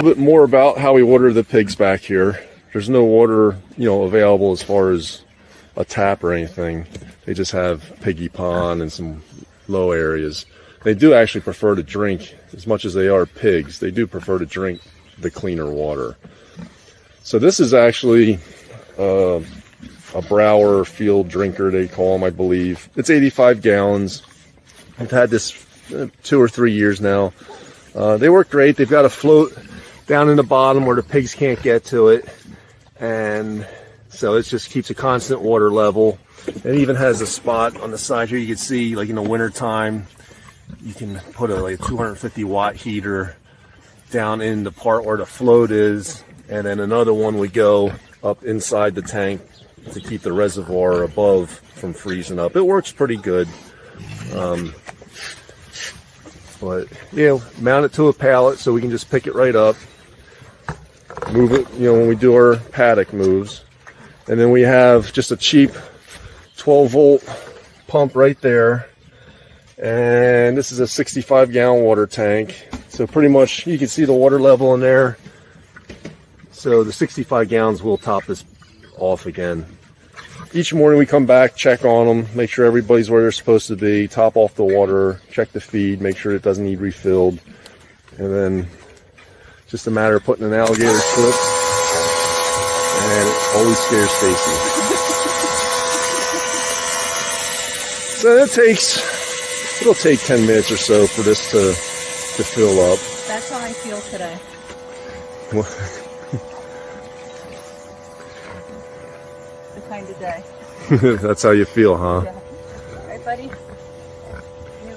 bit more about how we water the pigs back here. There's no water, available as far as a tap or anything. They just have piggy pond and some low areas. They do actually prefer to drink, as much as they are pigs, they do prefer to drink the cleaner water. So this is actually a Brower field drinker, they call them, I believe. It's 85 gallons. I've had this 2 or 3 years now. They work great. They've got a float down in the bottom where the pigs can't get to it. And so it just keeps a constant water level. It even has a spot on the side here you can see, like in the winter time, you can put a 250 watt heater down in the part where the float is, and then another one would go up inside the tank to keep the reservoir above from freezing up. It works pretty good. But mount it to a pallet so we can just pick it right up, move it, when we do our paddock moves. And then we have just a cheap 12 volt pump right there. And this is a 65 gallon water tank. So pretty much you can see the water level in there. So the 65 gallons will top this off again. Each morning we come back, check on them, make sure everybody's where they're supposed to be, top off the water, check the feed, make sure it doesn't need refilled. And then just a matter of putting an alligator clip, and it always scares Stacy. So it'll take 10 minutes or so for this to fill up. That's how I feel today. The kind of day. That's how you feel, huh? Yeah. Right, buddy?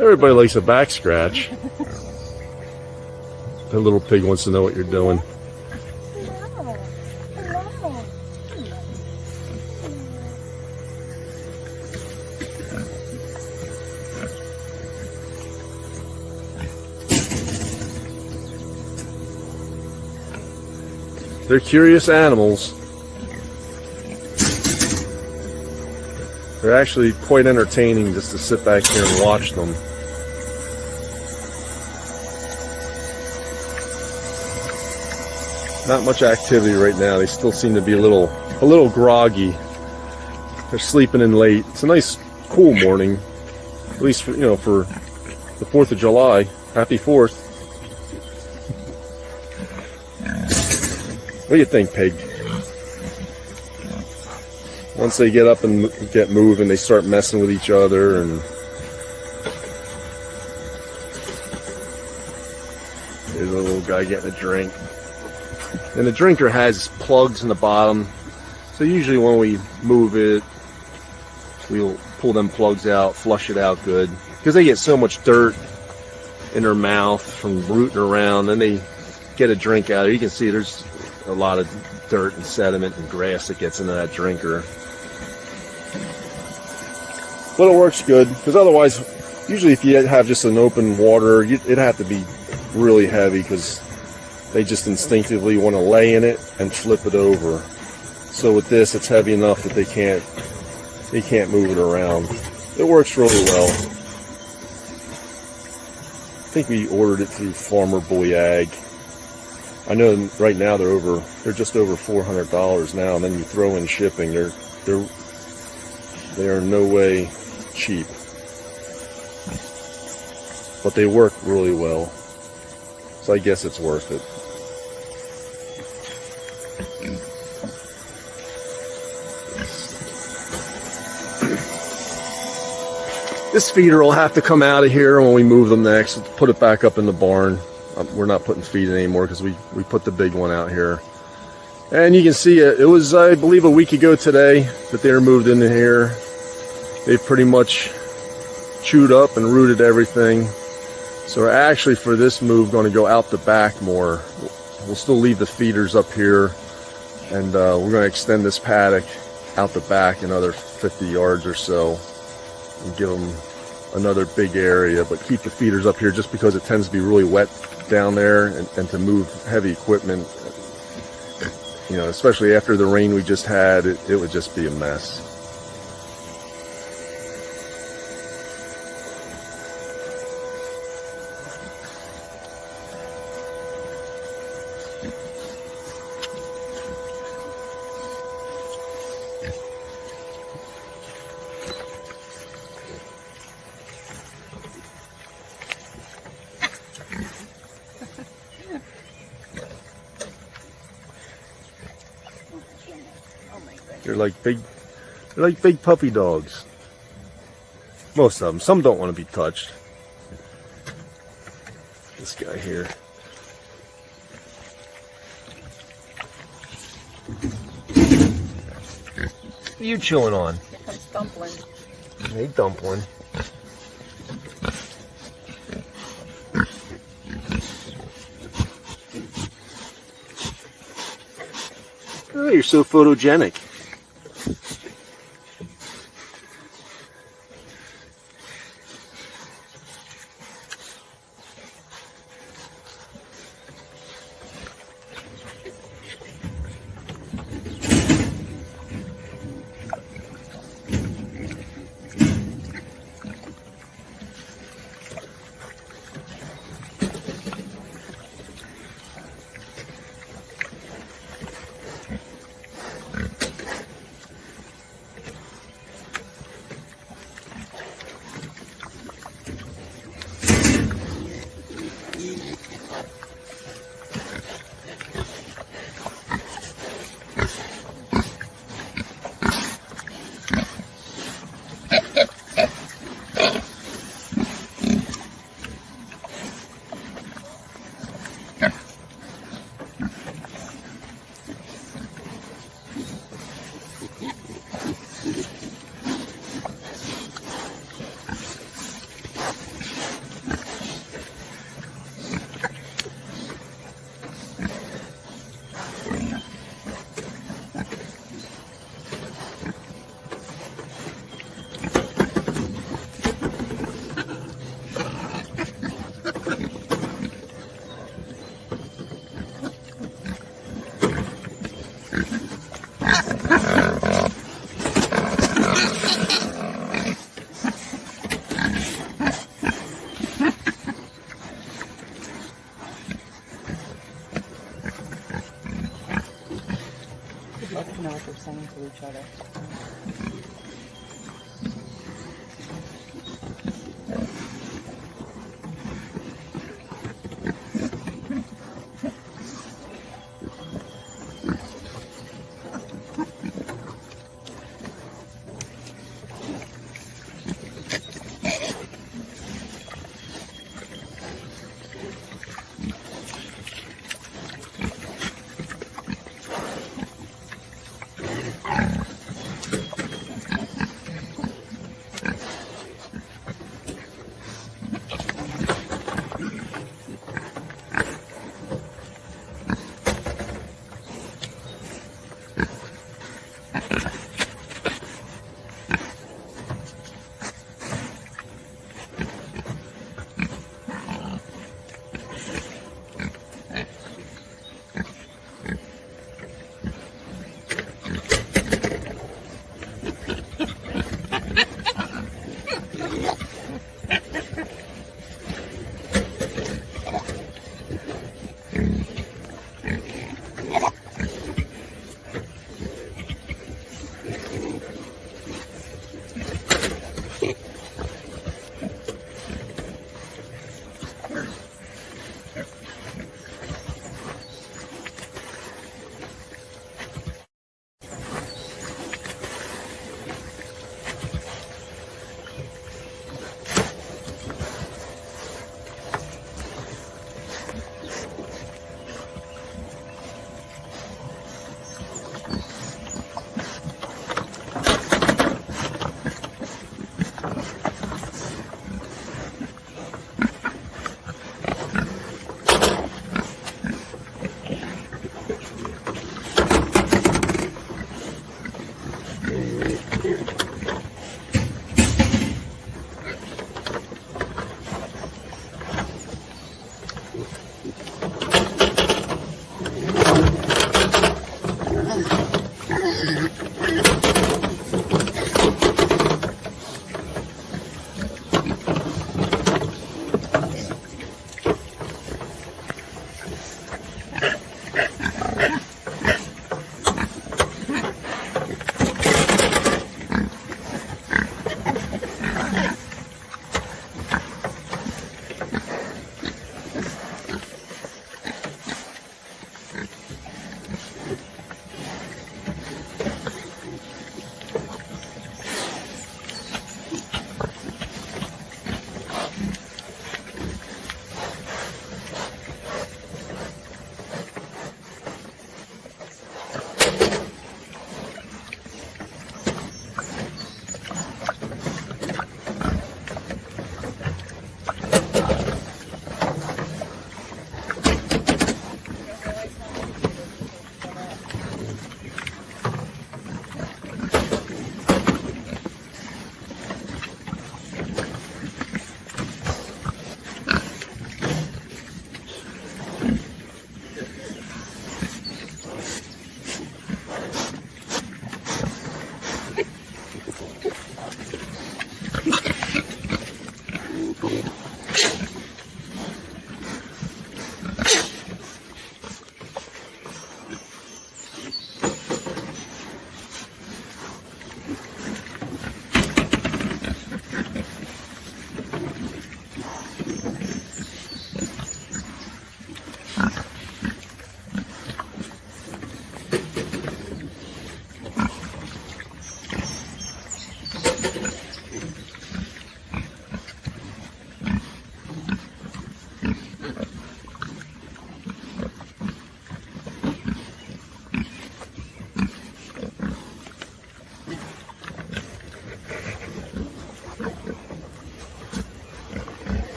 Everybody likes a back scratch. The little pig wants to know what you're doing. They're curious animals. They're actually quite entertaining just to sit back here and watch them. Not much activity right now. They still seem to be a little groggy. They're sleeping in late. It's a nice cool morning. At least for, for the 4th of July. Happy 4th. What do you think, pig? Once they get up and get moving, they start messing with each other, and there's a little guy getting a drink. And the drinker has plugs in the bottom, so usually when we move it, we'll pull them plugs out, flush it out good, because they get so much dirt in their mouth from rooting around. Then they get a drink out of it. You can see there's a lot of dirt and sediment and grass that gets into that drinker. But it works good, because otherwise, usually if you have just an open water, it'd have to be really heavy, because they just instinctively want to lay in it and flip it over. So with this, it's heavy enough that they can't move it around. It works really well. I think we ordered it through Farmer Boy Ag. I know right now they're just over $400 now, and then you throw in shipping, they are no way cheap. But they work really well. So I guess it's worth it. This feeder will have to come out of here when we move them next. Put it back up in the barn. We're not putting feed in anymore because we put the big one out here. And you can see it was, I believe, a week ago today that they were moved into here. They've pretty much chewed up and rooted everything. So we're actually, for this move, going to go out the back more. We'll still leave the feeders up here, and we're going to extend this paddock out the back another 50 yards or so and give them another big area, but keep the feeders up here just because it tends to be really wet down there, and to move heavy equipment, especially after the rain we just had, it would just be a mess. They're like big puppy dogs. Most of them. Some don't want to be touched. This guy here. What are you chewing on? Here comes Dumpling. Hey, Dumpling. Oh, you're so photogenic. I'd love to know what they're saying to each other.